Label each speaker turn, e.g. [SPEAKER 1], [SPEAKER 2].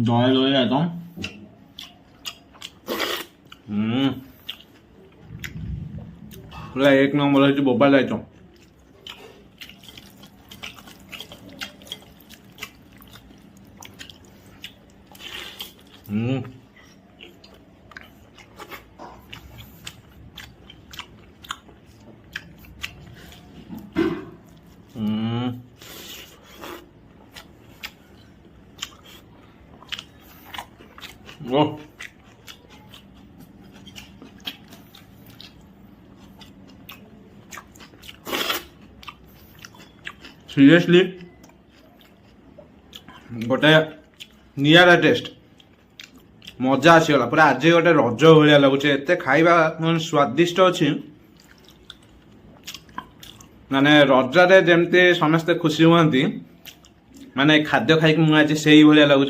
[SPEAKER 1] দই দই একদম পুরা এক নম্বর হচ্ছে বোবাল আইটম। Oh. Seriously, गोटे निरा टेस्ट मजा आसीगला पूरा। आज गोटे रज भाया लगुच एत खाଇବା स्वादिष्ट अच्छी माने रजरे जमती समस्ते खुशी हुआ माने खाद्य खाई मुझे से ही भाया लगुच।